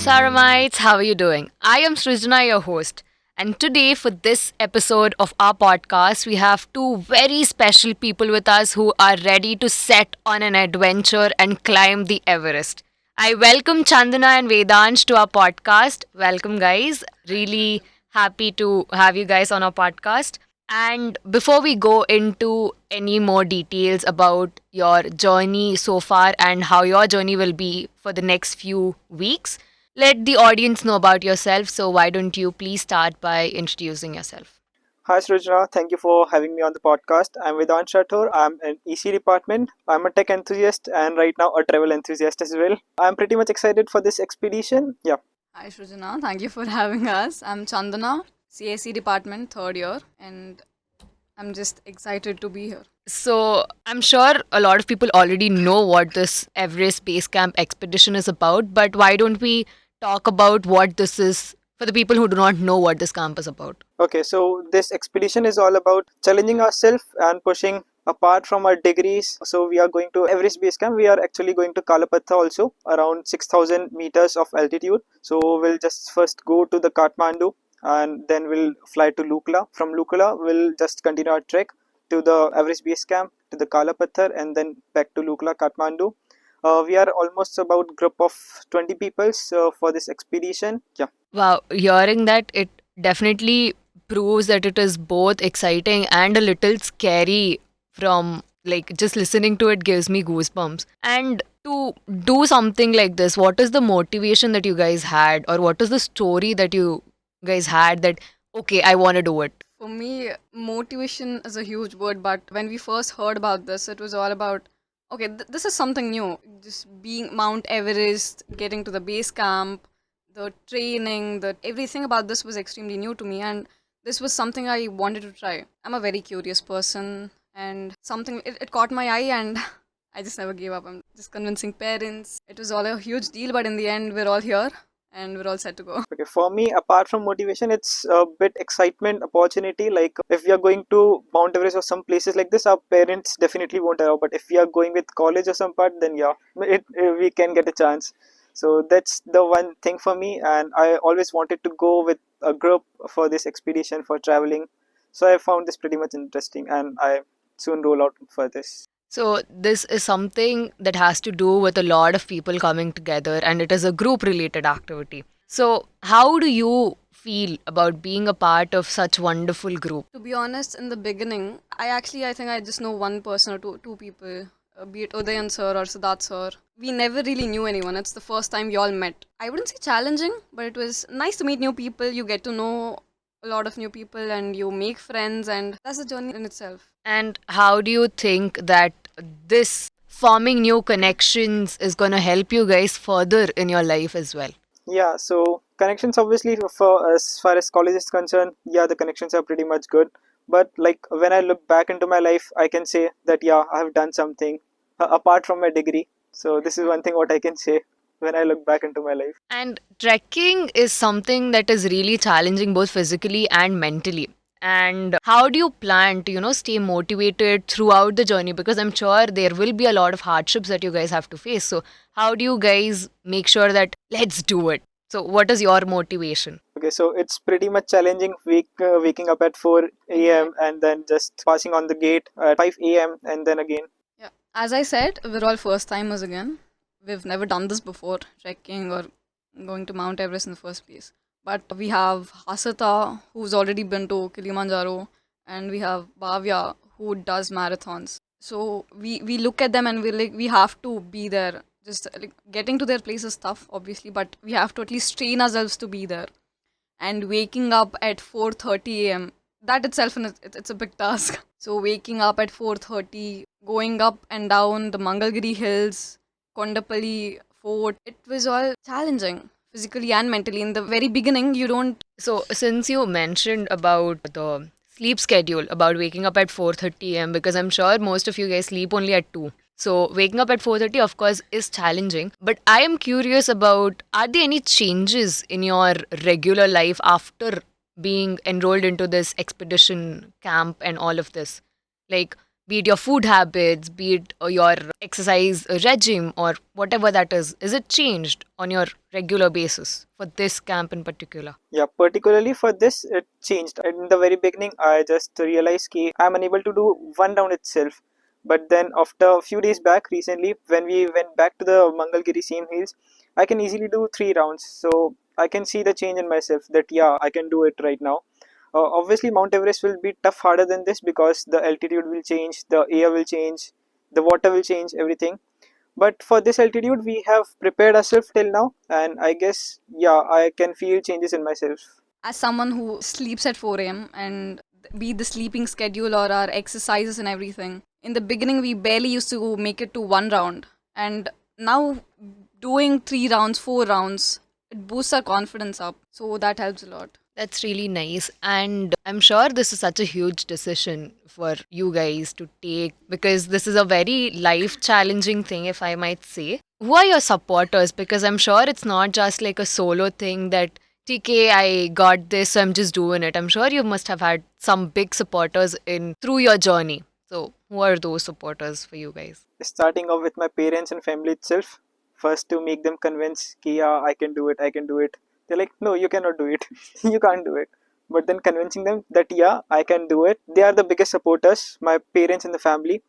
SRMites, how are you doing? I am Srijana, your host, and today for this episode of our podcast, we have two very special people with us who are ready to set on an adventure and climb the Everest. I welcome Chandana and Vedansh to our podcast. Welcome, guys. Really happy to have you guys on our podcast. And before we go into any more details about your journey so far and how your journey will be for the next few weeks, let the audience know about yourself. So, why don't you please start by introducing yourself? Hi Srijana, thank you for having me on the podcast. I'm Vedansh Rathore. I'm in EC department. I'm a tech enthusiast and right now a travel enthusiast as well. I'm pretty much excited for this expedition. Yeah. Hi Shrujana, thank you for having us. I'm Chandana, CAC department, third year, and I'm just excited to be here. So, I'm sure a lot of people already know what this Everest Base Camp expedition is about, but why don't we talk about what this is for the people who do not know what this camp is about? Okay, so this expedition is all about challenging ourselves and pushing apart from our degrees. So we are going to Everest Base Camp. We are actually going to Kalapatha also, around 6,000 meters of altitude. So we'll just first go to the Kathmandu and then we'll fly to Lukla. From Lukla, we'll just continue our trek to the Everest Base Camp, to the Kalapathar, and then back to Lukla, Kathmandu. We are almost about group of 20 people for this expedition. Yeah. Wow, hearing that, it definitely proves that it is both exciting and a little scary from like just listening to it gives me goosebumps. And to do something like this, what is the motivation that you guys had, or what is the story that you guys had that, okay, I want to do it? For me, motivation is a huge word, but when we first heard about this, it was all about okay, this is something new. Just being Mount Everest, getting to the base camp, the training, the everything about this was extremely new to me, and this was something I wanted to try. I'm a very curious person, and something it caught my eye, and I just never gave up. I'm just convincing parents. It was all a huge deal, but in the end, we're all here and we're all set to go. Okay, for me, apart from motivation, it's a bit excitement, opportunity. Like if we are going to Mount Everest or some places like this, our parents definitely won't allow. But if we are going with college or some part, then yeah, we can get a chance. So that's the one thing for me, and I always wanted to go with a group for this expedition for traveling. So I found this pretty much interesting, and I soon roll out for this. So, this is something that has to do with a lot of people coming together, and it is a group related activity. So, how do you feel about being a part of such wonderful group? To be honest, in the beginning, I think I just know one person or two people, be it Udayan sir or Siddharth sir. We never really knew anyone. It's the first time we all met. I wouldn't say challenging, but it was nice to meet new people. You get to know a lot of new people and you make friends, and that's a journey in itself. And how do you think that this forming new connections is going to help you guys further in your life as well? Yeah, so connections obviously for as far as college is concerned, yeah, the connections are pretty much good. But like when I look back into my life, I can say that yeah, I have done something apart from my degree. So this is one thing what I can say when I look back into my life. And trekking is something that is really challenging both physically and mentally. And how do you plan to, stay motivated throughout the journey? Because I'm sure there will be a lot of hardships that you guys have to face. So, how do you guys make sure that let's do it? So, what is your motivation? Okay, so it's pretty much challenging waking up at 4 a.m. and then just passing on the gate at 5 a.m. and then again. Yeah. As I said, we're all first timers again. We've never done this before, trekking or going to Mount Everest in the first place. But we have Hasata, who's already been to Kilimanjaro, and we have Bhavya, who does marathons. So we look at them and we have to be there. Just like getting to their place is tough, obviously, but we have to at least train ourselves to be there. And waking up at 4:30 a.m. that itself it's a big task. So waking up at 4:30, going up and down the Mangalgiri hills, Kondapalli fort, it was all challenging physically and mentally. In the very beginning, you don't. So, since you mentioned about the sleep schedule, about waking up at 4:30 a.m., because I'm sure most of you guys sleep only at 2. So, waking up at 4:30, of course, is challenging. But I am curious about, are there any changes in your regular life after being enrolled into this expedition camp and all of this? Like, be it your food habits, be it your exercise regime, or whatever that is it changed on your regular basis for this camp in particular? Yeah, particularly for this, it changed. In the very beginning, I just realized that I'm unable to do one round itself. But then, after a few days back, recently, when we went back to the Mangalgiri same hills, I can easily do 3 rounds. So I can see the change in myself that yeah, I can do it right now. Obviously, Mount Everest will be tough harder than this because the altitude will change, the air will change, the water will change, everything. But for this altitude, we have prepared ourselves till now, and I guess, yeah, I can feel changes in myself. As someone who sleeps at 4 a.m. and be the sleeping schedule or our exercises and everything, in the beginning we barely used to make it to one round, and now doing 3 rounds, 4 rounds, it boosts our confidence up. So that helps a lot. That's really nice. And I'm sure this is such a huge decision for you guys to take because this is a very life challenging thing, if I might say. Who are your supporters? Because I'm sure it's not just like a solo thing that, TK, I got this, so I'm just doing it. I'm sure you must have had some big supporters in through your journey. So, who are those supporters for you guys? Starting off with my parents and family itself, first to make them convince, yeah, I can do it, I can do it. They're like, no, you cannot do it, you can't do it. But then convincing them that, yeah, I can do it. They are the biggest supporters, my parents and the family.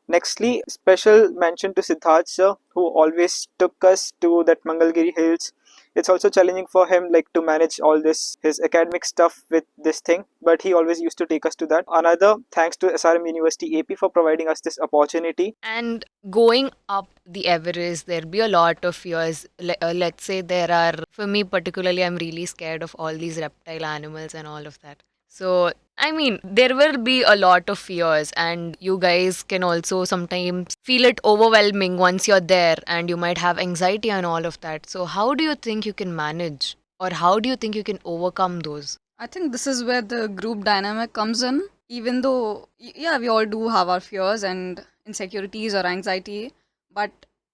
Nextly, special mention to Siddharth sir, who always took us to that Mangalgiri hills. It's also challenging for him like to manage all this his academic stuff with this thing, but he always used to take us to that. Another thanks to SRM University AP for providing us this opportunity. And going up the Everest, there'll be a lot of fears. Let's say there are, for me particularly, I'm really scared of all these reptile animals and all of that. So, I mean, there will be a lot of fears, and you guys can also sometimes feel it overwhelming once you're there, and you might have anxiety and all of that. So, how do you think you can manage, or how do you think you can overcome those? I think this is where the group dynamic comes in. Even though, yeah, we all do have our fears and insecurities or anxiety, but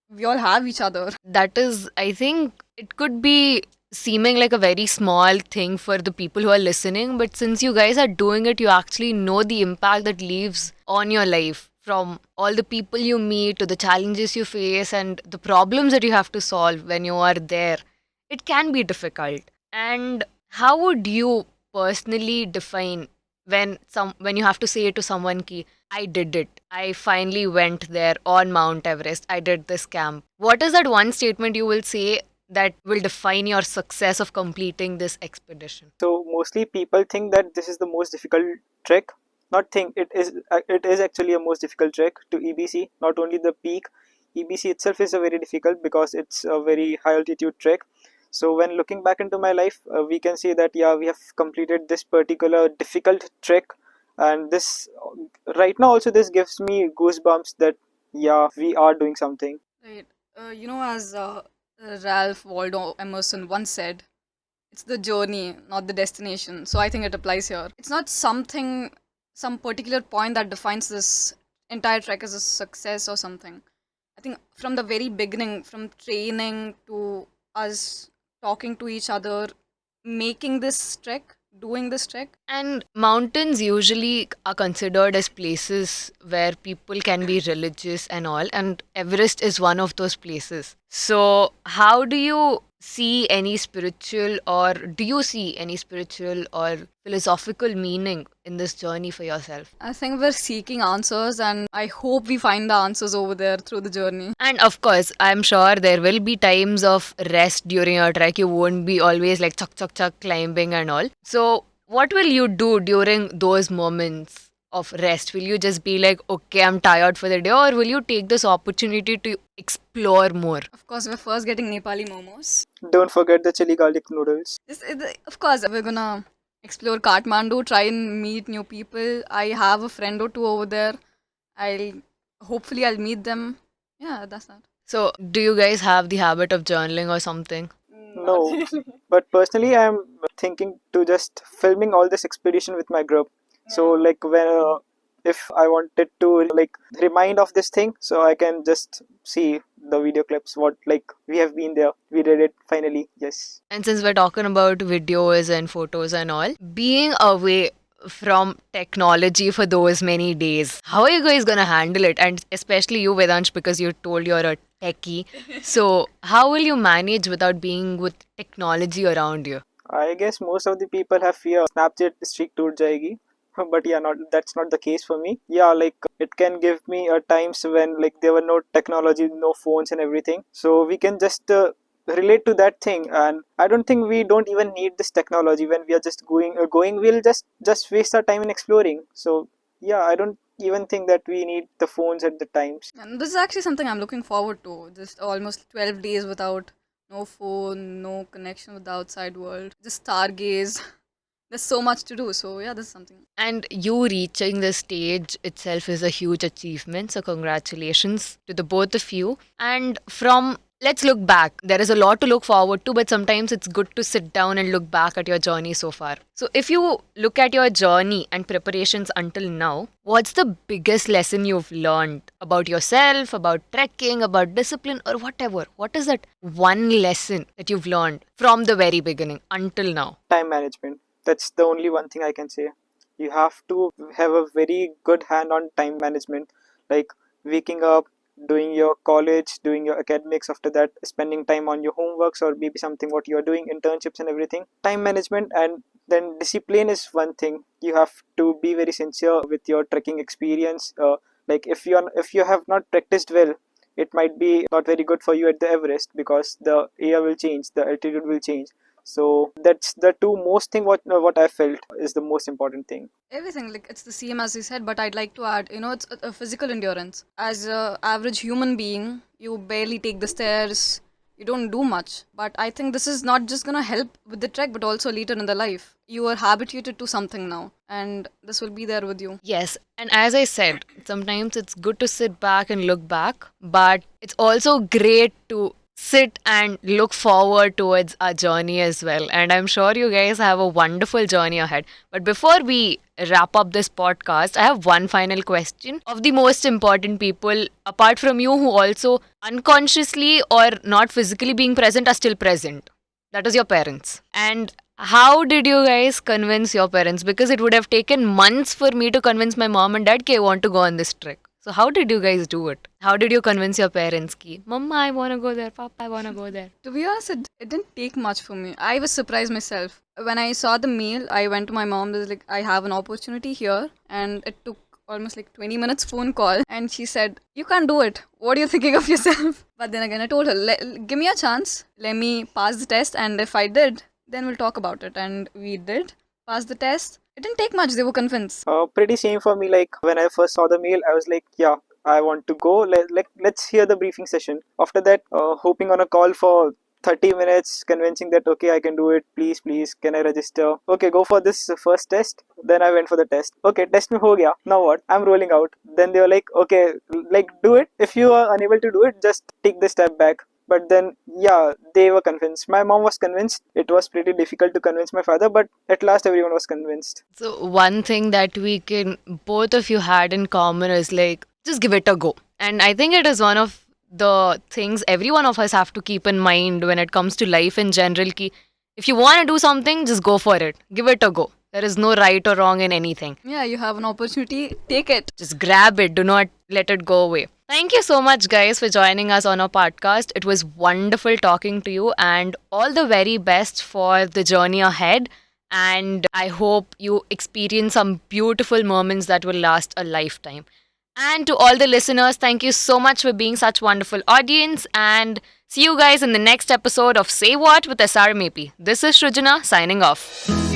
we all have each other. That is, I think it could be seeming like a very small thing for the people who are listening, but since you guys are doing it, you actually know the impact that leaves on your life, from all the people you meet to the challenges you face and the problems that you have to solve when you are there. It can be difficult. And how would you personally define when you have to say to someone ki I did it, I finally went there on Mount Everest, I did this camp? What is that one statement you will say that will define your success of completing this expedition? So mostly people think that this is the most difficult trek. Not think it is actually a most difficult trek to EBC. Not only the peak, EBC itself is a very difficult because it's a very high altitude trek. So when looking back into my life, we can say that yeah, we have completed this particular difficult trek, and this right now also this gives me goosebumps that yeah, we are doing something. Right. As Ralph Waldo Emerson once said, it's the journey, not the destination. So I think it applies here. It's not some particular point that defines this entire trek as a success or something. I think from the very beginning, from training to us talking to each other, making this trek, doing this trek. And mountains usually are considered as places where people can be religious and all, and Everest is one of those places. So, how do you see any spiritual, or do you see any spiritual or philosophical meaning in this journey for yourself? I think we're seeking answers, and I hope we find the answers over there through the journey. And of course, I'm sure there will be times of rest during your trek. You won't be always like chuck, chuck, chuck climbing and all. So, what will you do during those moments of rest? Will you just be like, okay, I'm tired for the day, or will you take this opportunity to explore more? Of course, we're first getting Nepali momos. Don't forget the chili garlic noodles. Of course, we're gonna explore Kathmandu, try and meet new people. I have a friend or two over there. I'll meet them. Yeah, that's that. So, do you guys have the habit of journaling or something? No, but personally, I'm thinking to just filming all this expedition with my group. So, like when if I wanted to like remind of this thing, so I can just see the video clips. What like we have been there, we did it finally. Yes. And since we're talking about videos and photos and all, being away from technology for those many days. How are you guys gonna handle it? And especially you, Vedansh, because you told you're a techie. So how will you manage without being with technology around you? I guess most of the people have fear Snapchat streak toot jayegi. But yeah, not that's not the case for me. Yeah, like it can give me times when like there were no technology, no phones and everything. So we can just relate to that thing, and I don't think we don't even need this technology when we are just going. We'll just waste our time in exploring. So yeah, I don't even think that we need the phones at the times. And this is actually something I'm looking forward to. Just almost 12 days without no phone, no connection with the outside world, just stargaze. There's so much to do. So yeah, this is something. And you reaching the stage itself is a huge achievement. So, congratulations to the both of you. And from let's look back. There is a lot to look forward to, but sometimes it's good to sit down and look back at your journey so far. So, if you look at your journey and preparations until now, what's the biggest lesson you've learned about yourself, about trekking, about discipline, or whatever? What is that one lesson that you've learned from the very beginning until now? Time management. That's the only one thing I can say. You have to have a very good hand on time management, like waking up, doing your college, doing your academics, after that spending time on your homeworks or maybe something what you are doing, internships and everything. Time management, and then discipline is one thing. You have to be very sincere with your trekking experience. Like if you have not practiced well, it might be not very good for you at the Everest, because the air will change, the altitude will change. So that's the two most thing what I felt is the most important thing. Everything, like it's the same as you said, but I'd like to add, it's a physical endurance. As a average human being, you barely take the stairs, you don't do much. But I think this is not just gonna help with the trek, but also later in the life. You are habituated to something now, and this will be there with you. Yes, and as I said, sometimes it's good to sit back and look back, but it's also great to sit and look forward towards our journey as well. And I'm sure you guys have a wonderful journey ahead. But before we wrap up this podcast, I have one final question of the most important people, apart from you, who also unconsciously or not physically being present are still present. That is your parents. And how did you guys convince your parents? Because it would have taken months for me to convince my mom and dad that I want to go on this trek. So how did you guys do it? How did you convince your parents ki, Mama, I want to go there, Papa, I want to go there? To be honest, it didn't take much for me. I was surprised myself. When I saw the mail, I went to my mom, was like, I have an opportunity here. And it took almost like 20 minutes phone call. And she said, you can't do it. What are you thinking of yourself? But then again, I told her, give me a chance. Let me pass the test. And if I did, then we'll talk about it. And we did pass the test. It didn't take much. They were convinced. Pretty same for me. Like when I first saw the mail, I was like, yeah, I want to go. Let's hear the briefing session. After that, hoping on a call for 30 minutes, convincing that okay, I can do it. Please, can I register? Okay, go for this first test. Then I went for the test. Okay, test mein ho gaya. Now what? I'm rolling out. Then they were like, okay, like do it. If you are unable to do it, just take the step back. But then, yeah, they were convinced. My mom was convinced. It was pretty difficult to convince my father, but at last everyone was convinced. So one thing that we can, both of you had in common is like, just give it a go. And I think it is one of the things every one of us have to keep in mind when it comes to life in general. Ki if you want to do something, just go for it. Give it a go. There is no right or wrong in anything. Yeah, you have an opportunity. Take it. Just grab it. Do not let it go away. Thank you so much, guys, for joining us on our podcast. It was wonderful talking to you, and all the very best for the journey ahead. And I hope you experience some beautiful moments that will last a lifetime. And to all the listeners, thank you so much for being such wonderful audience. And see you guys in the next episode of Say What with SRM AP. This is Shrujana signing off.